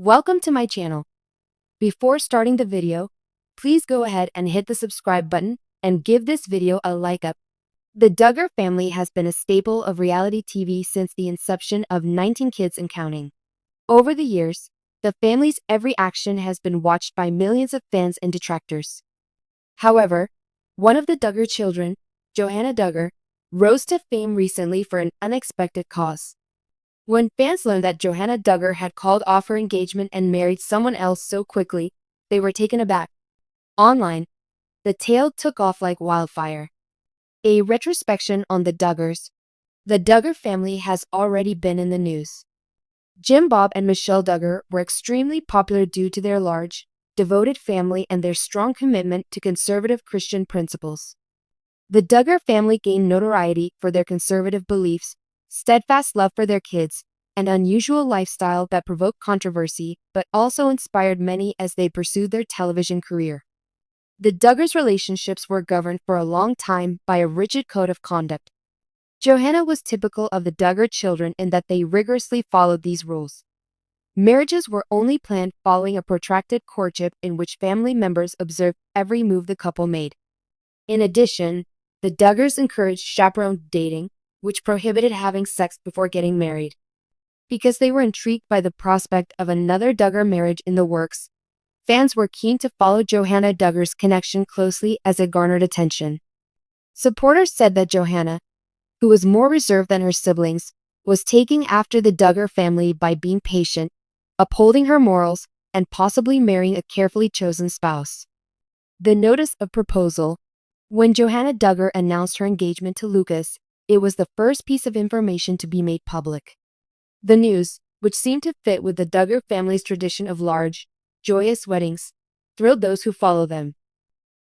Welcome to my channel. Before starting the video, please go ahead and hit the subscribe button and give this video a like up. The Duggar family has been a staple of reality TV since the inception of 19 Kids and Counting. Over the years, the family's every action has been watched by millions of fans and detractors. However, one of the Duggar children, Johannah Duggar, rose to fame recently for an unexpected cause. When fans learned that Johannah Duggar had called off her engagement and married someone else so quickly, they were taken aback. Online, the tale took off like wildfire. A retrospection on the Duggars. The Duggar family has already been in the news. Jim Bob and Michelle Duggar were extremely popular due to their large, devoted family and their strong commitment to conservative Christian principles. The Duggar family gained notoriety for their conservative beliefs, steadfast love for their kids, and unusual lifestyle that provoked controversy but also inspired many as they pursued their television career. The Duggars' relationships were governed for a long time by a rigid code of conduct. Johannah was typical of the Duggar children in that they rigorously followed these rules. Marriages were only planned following a protracted courtship in which family members observed every move the couple made. In addition, the Duggars encouraged chaperone dating, which prohibited having sex before getting married. Because they were intrigued by the prospect of another Duggar marriage in the works, fans were keen to follow Johannah Duggar's connection closely as it garnered attention. Supporters said that Johannah, who was more reserved than her siblings, was taking after the Duggar family by being patient, upholding her morals, and possibly marrying a carefully chosen spouse. The notice of proposal. When Johannah Duggar announced her engagement to Lucas, it was the first piece of information to be made public. The news, which seemed to fit with the Duggar family's tradition of large, joyous weddings, thrilled those who follow them.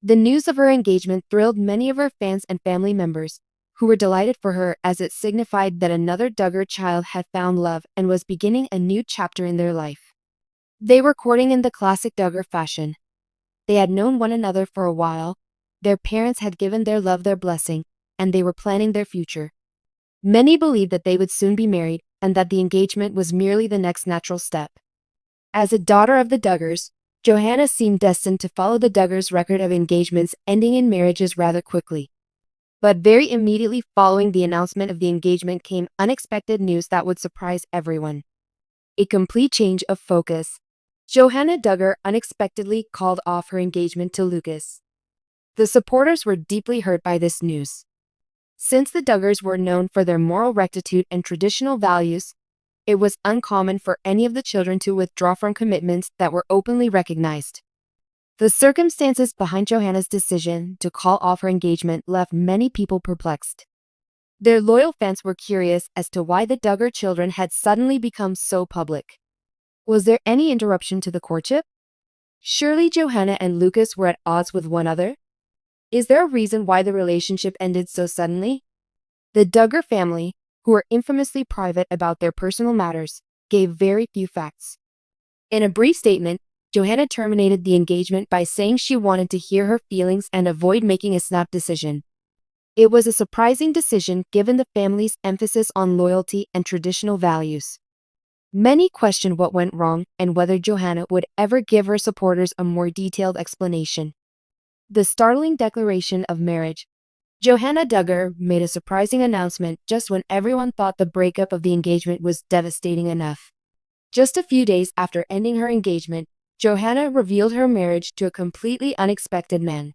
The news of her engagement thrilled many of her fans and family members, who were delighted for her as it signified that another Duggar child had found love and was beginning a new chapter in their life. They were courting in the classic Duggar fashion. They had known one another for a while, their parents had given their love their blessing, and they were planning their future. Many believed that they would soon be married and that the engagement was merely the next natural step. As a daughter of the Duggars, Johannah seemed destined to follow the Duggars' record of engagements ending in marriages rather quickly. But very immediately following the announcement of the engagement came unexpected news that would surprise everyone. A complete change of focus. Johannah Duggar unexpectedly called off her engagement to Lucas. The supporters were deeply hurt by this news. Since the Duggars were known for their moral rectitude and traditional values, it was uncommon for any of the children to withdraw from commitments that were openly recognized. The circumstances behind Johannah's decision to call off her engagement left many people perplexed. Their loyal fans were curious as to why the Duggar children had suddenly become so public. Was there any interruption to the courtship? Surely Johannah and Lucas were at odds with one another? Is there a reason why the relationship ended so suddenly? The Duggar family, who were infamously private about their personal matters, gave very few facts. In a brief statement, Johannah terminated the engagement by saying she wanted to hear her feelings and avoid making a snap decision. It was a surprising decision given the family's emphasis on loyalty and traditional values. Many questioned what went wrong and whether Johannah would ever give her supporters a more detailed explanation. The startling declaration of marriage. Johannah Duggar made a surprising announcement just when everyone thought the breakup of the engagement was devastating enough. Just a few days after ending her engagement, Johannah revealed her marriage to a completely unexpected man.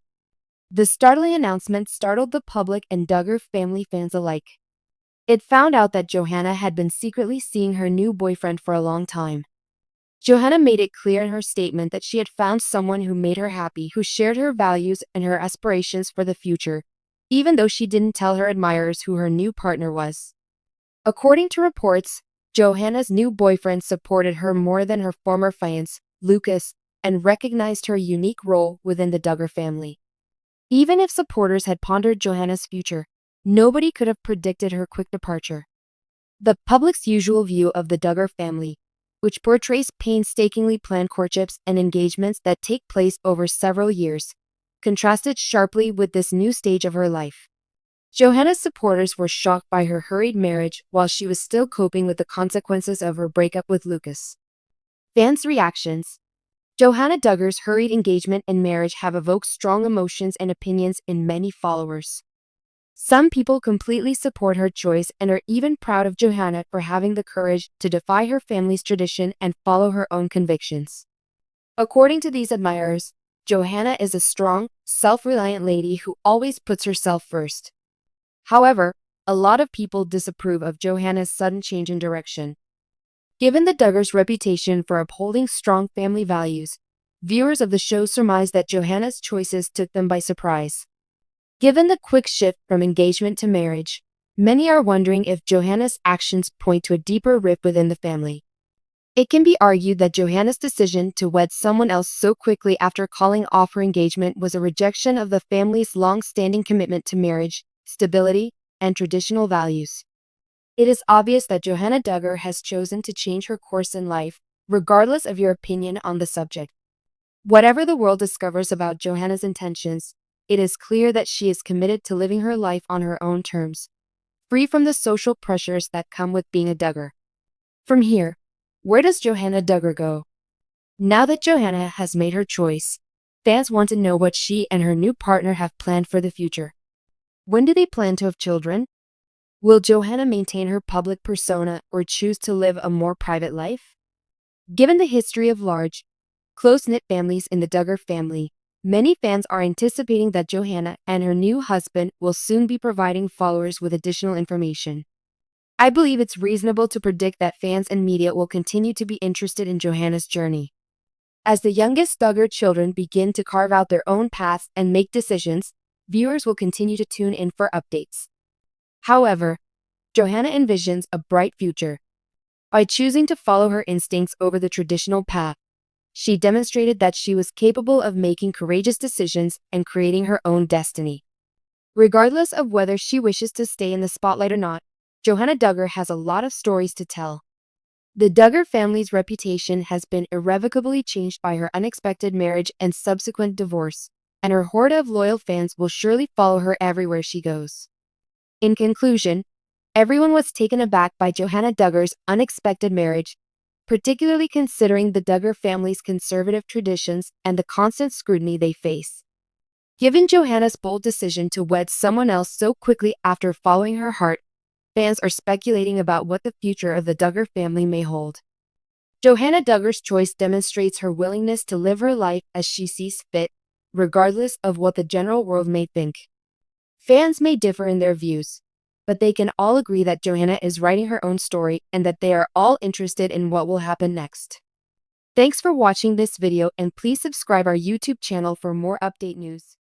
The startling announcement startled the public and Duggar family fans alike. It found out that Johannah had been secretly seeing her new boyfriend for a long time. Johannah made it clear in her statement that she had found someone who made her happy, who shared her values and her aspirations for the future, even though she didn't tell her admirers who her new partner was. According to reports, Johannah's new boyfriend supported her more than her former fiancé, Lucas, and recognized her unique role within the Duggar family. Even if supporters had pondered Johannah's future, nobody could have predicted her quick departure. The public's usual view of the Duggar family, which portrays painstakingly planned courtships and engagements that take place over several years, contrasted sharply with this new stage of her life. Johannah's supporters were shocked by her hurried marriage while she was still coping with the consequences of her breakup with Lucas. Fans' reactions. Johannah Duggar's hurried engagement and marriage have evoked strong emotions and opinions in many followers. Some people completely support her choice and are even proud of Johannah for having the courage to defy her family's tradition and follow her own convictions. According to these admirers, Johannah is a strong, self-reliant lady who always puts herself first. However, a lot of people disapprove of Johannah's sudden change in direction. Given the Duggars' reputation for upholding strong family values, viewers of the show surmise that Johannah's choices took them by surprise. Given the quick shift from engagement to marriage, many are wondering if Johannah's actions point to a deeper rift within the family. It can be argued that Johannah's decision to wed someone else so quickly after calling off her engagement was a rejection of the family's long-standing commitment to marriage, stability, and traditional values. It is obvious that Johannah Duggar has chosen to change her course in life, regardless of your opinion on the subject. Whatever the world discovers about Johannah's intentions, it is clear that she is committed to living her life on her own terms, free from the social pressures that come with being a Duggar. From here, where does Johannah Duggar go? Now that Johannah has made her choice, fans want to know what she and her new partner have planned for the future. When do they plan to have children? Will Johannah maintain her public persona or choose to live a more private life? Given the history of large, close-knit families in the Duggar family, many fans are anticipating that Johannah and her new husband will soon be providing followers with additional information. I believe it's reasonable to predict that fans and media will continue to be interested in Johannah's journey. As the youngest Duggar children begin to carve out their own paths and make decisions, viewers will continue to tune in for updates. However, Johannah envisions a bright future. By choosing to follow her instincts over the traditional path, she demonstrated that she was capable of making courageous decisions and creating her own destiny. Regardless of whether she wishes to stay in the spotlight or not, Johannah Duggar has a lot of stories to tell. The Duggar family's reputation has been irrevocably changed by her unexpected marriage and subsequent divorce, and her horde of loyal fans will surely follow her everywhere she goes. In conclusion, everyone was taken aback by Johannah Duggar's unexpected marriage, particularly considering the Duggar family's conservative traditions and the constant scrutiny they face. Given Johannah's bold decision to wed someone else so quickly after following her heart, fans are speculating about what the future of the Duggar family may hold. Johannah Duggar's choice demonstrates her willingness to live her life as she sees fit, regardless of what the general world may think. Fans may differ in their views, but they can all agree that Johannah is writing her own story and that they are all interested in what will happen next. Thanks for watching this video and please subscribe our YouTube channel for more update news.